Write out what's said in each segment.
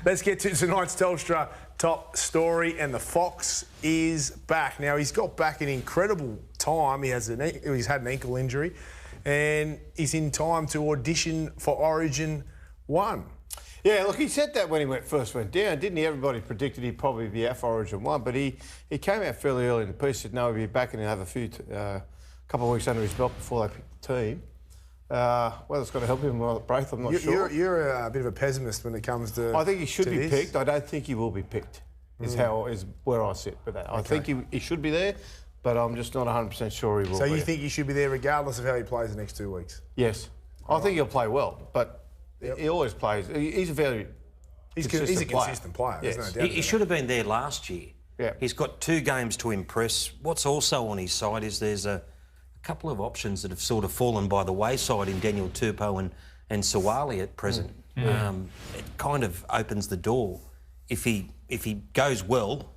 Let's get to tonight's Telstra top story, and the Fox is back. Now, he's got back in incredible time. He's had an ankle injury, and he's in time to audition for Origin 1. Yeah, look, he said that when he first went down, didn't he? Everybody predicted he'd probably be out for Origin 1, but he came out fairly early in the piece, said no, he'd be back and he'll have a couple of weeks under his belt before they pick the team. Whether it's going to help him or Braith, I'm not sure. You're a bit of a pessimist when it comes to. I think he should be picked. I don't think he will be picked. Is where I sit with that. I think he should be there, but I'm just not 100% sure he will. So you think he should be there regardless of how he plays the next 2 weeks? Yes, I think he'll play well, but he always plays. He's a consistent player. Yes. There's no doubt. He should have been there last year. Yeah. He's got 2 games to impress. What's also on his side is there's a couple of options that have sort of fallen by the wayside in Daniel Tupou and Sawali at present. It kind of opens the door. If he goes well,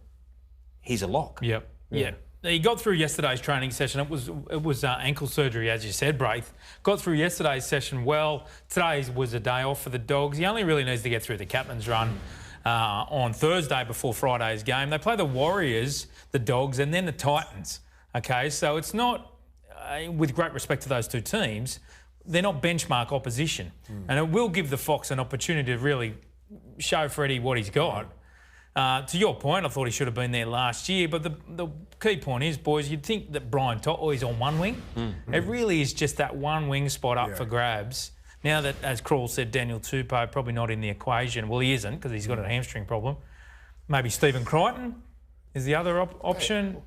he's a lock. Yep. Yeah. He got through yesterday's training session. It was ankle surgery, as you said, Braith. Got through yesterday's session well. Today was a day off for the Dogs. He only really needs to get through the captain's run on Thursday before Friday's game. They play the Warriors, the Dogs, and then the Titans. Okay, so it's not, with great respect to those 2 teams, they're not benchmark opposition. And it will give the Fox an opportunity to really show Freddie what he's got. To your point, I thought he should have been there last year, but the key point is, boys, you'd think that Brian To'o is on one wing. It really is just that one wing spot up for grabs. Now that, as Krall said, Daniel Tupou probably not in the equation. Well, he isn't because he's got a hamstring problem. Maybe Stephen Crichton is the other option,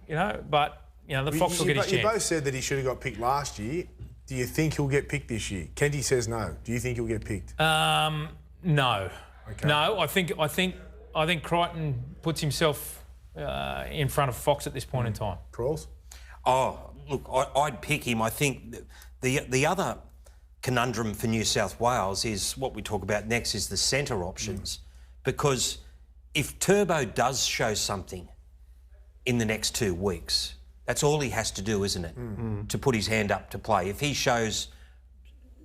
but, the Fox will get his chance. You both said that he should have got picked last year. Do you think he'll get picked this year? Kenty says no. Do you think he'll get picked? No. Okay. No, I think Crichton puts himself in front of Fox at this point in time. Crawls? Oh, look, I'd pick him. I think the other conundrum for New South Wales is what we talk about next is the centre options. Because if Turbo does show something in the next 2 weeks, that's all he has to do, isn't it? To put his hand up to play. If he shows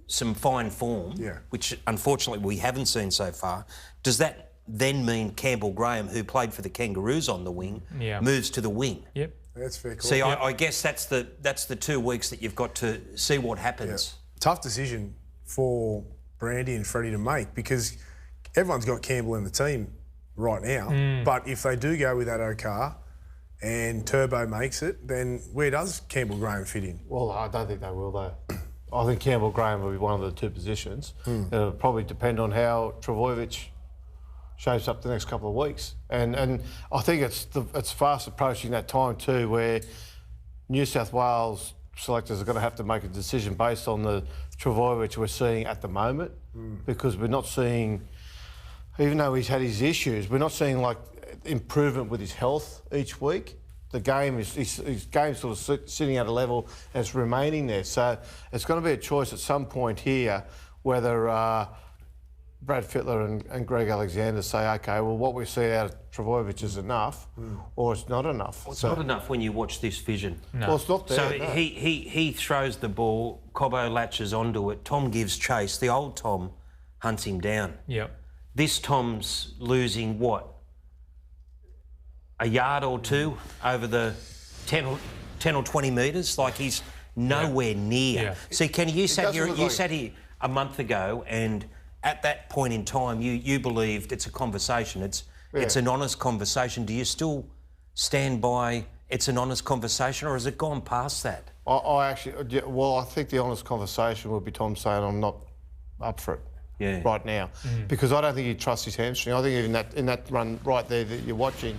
some fine form, which unfortunately we haven't seen so far, does that then mean Campbell Graham, who played for the Kangaroos on the wing, moves to the wing? Yep. That's fair call. See, I guess that's the 2 weeks that you've got to see what happens. Tough decision for Brandy and Freddie to make because everyone's got Campbell in the team right now. But if they do go with that O'Carr and Turbo makes it, then where does Campbell Graham fit in? Well, I don't think they will, though. I think Campbell Graham will be one of the 2 positions. It'll probably depend on how Trbojevic shapes up the next couple of weeks. And I think it's fast approaching that time too where New South Wales selectors are going to have to make a decision based on the Trbojevic we're seeing at the moment because we're not seeing, even though he's had his issues, we're not seeing like improvement with his health each week. The game is his game's sort of sitting at a level and it's remaining there. So it's going to be a choice at some point here whether Brad Fittler and Greg Alexander say, OK, well, what we see out of Trbojevic is enough or it's not enough. Well, it's not enough when you watch this vision. No. Well, it's not there. So he throws the ball, Cobbo latches onto it, Tom gives chase, the old Tom hunts him down. Yep. This Tom's losing what? A yard or 2 over the 10 or 20 metres? Like he's nowhere near. Yeah. See, Kenny, you sat here a month ago and at that point in time you believed it's a conversation. It's an honest conversation. Do you still stand by it's an honest conversation or has it gone past that? I think the honest conversation would be Tom saying I'm not up for it. Right now, because I don't think he trusts his hamstring. I think even in that run right there that you're watching,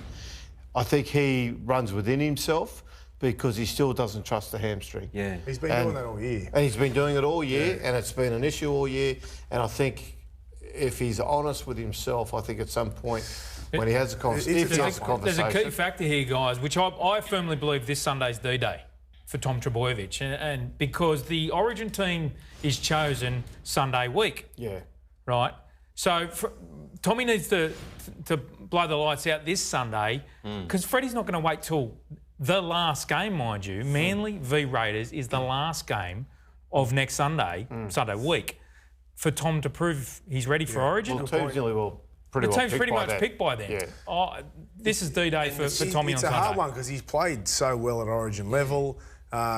I think he runs within himself because he still doesn't trust the hamstring. Yeah, he's been doing that all year. And he's been doing it all year, and it's been an issue all year. And I think if he's honest with himself, I think at some point when he has a conversation, there's a key factor here, guys, which I firmly believe this Sunday's D-Day for Tom Trbojevic, and because the Origin team is chosen Sunday week. Yeah. Right? So Tommy needs to blow the lights out this Sunday because Freddie's not going to wait till the last game, mind you. Manly v Raiders is the last game of next Sunday, Sunday week, for Tom to prove he's ready for Origin. Well, teams nearly will pretty The well team's pretty much then. picked by then. Yeah. Oh, this is D-Day for Tommy on It's Sunday. a hard one because he's played so well at Origin level.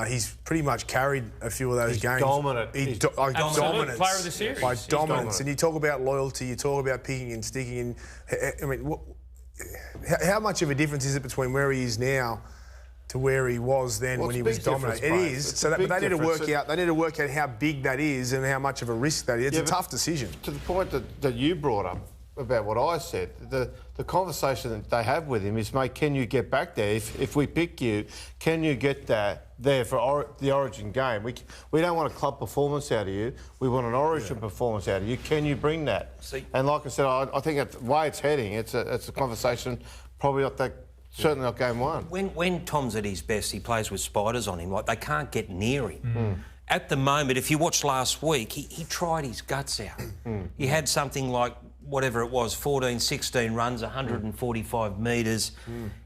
He's pretty much carried a few of those games. Dominant. He's He's dominance. Player of the series. By He's dominance. dominant. And you talk about loyalty, you talk about picking and sticking. And I mean, how much of a difference is it between where he is now to where he was then Well, when it's he a was big dominating? It difference, is. mate. It's So a that, but big they need to difference. work out. They need to work out how big that is and how much of a risk that is. It's a but tough decision. To the point that you brought up about what I said, the conversation that they have with him is, mate, can you get back there? If we pick you, can you get that there for the Origin game? We don't want a club performance out of you. We want an Origin performance out of you. Can you bring that? See- And like I said, I think the way it's heading, it's a conversation probably not that. Certainly not game one. When Tom's at his best, he plays with spiders on him. Like, they can't get near him. At the moment, if you watched last week, he tried his guts out. He had something like, whatever it was, 14, 16 runs, 145 metres.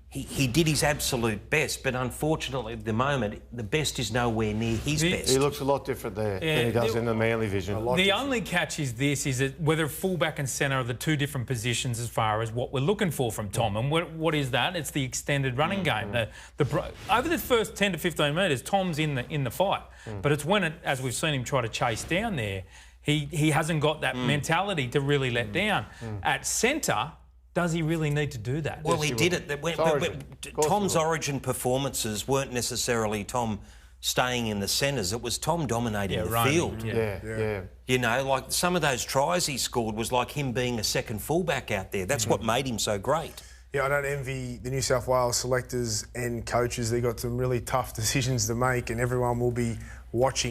He did his absolute best, but unfortunately, at the moment, the best is nowhere near his best. He looks a lot different there Yeah, than he does in the Manly vision. The only catch is this, is that whether fullback and centre are the two different positions as far as what we're looking for from Tom. And what is that? It's the extended running game. Over the first 10 to 15 metres, Tom's in the fight. But it's when, as we've seen him try to chase down there, he hasn't got that mentality to really let down. At centre, does he really need to do that? Well, he did it. Origin. Of course Tom's he will. Origin performances weren't necessarily Tom staying in the centres. It was Tom dominating the running, field. Yeah. You know, like some of those tries he scored was like him being a second fullback out there. That's what made him so great. Yeah, I don't envy the New South Wales selectors and coaches. They got some really tough decisions to make, and everyone will be watching.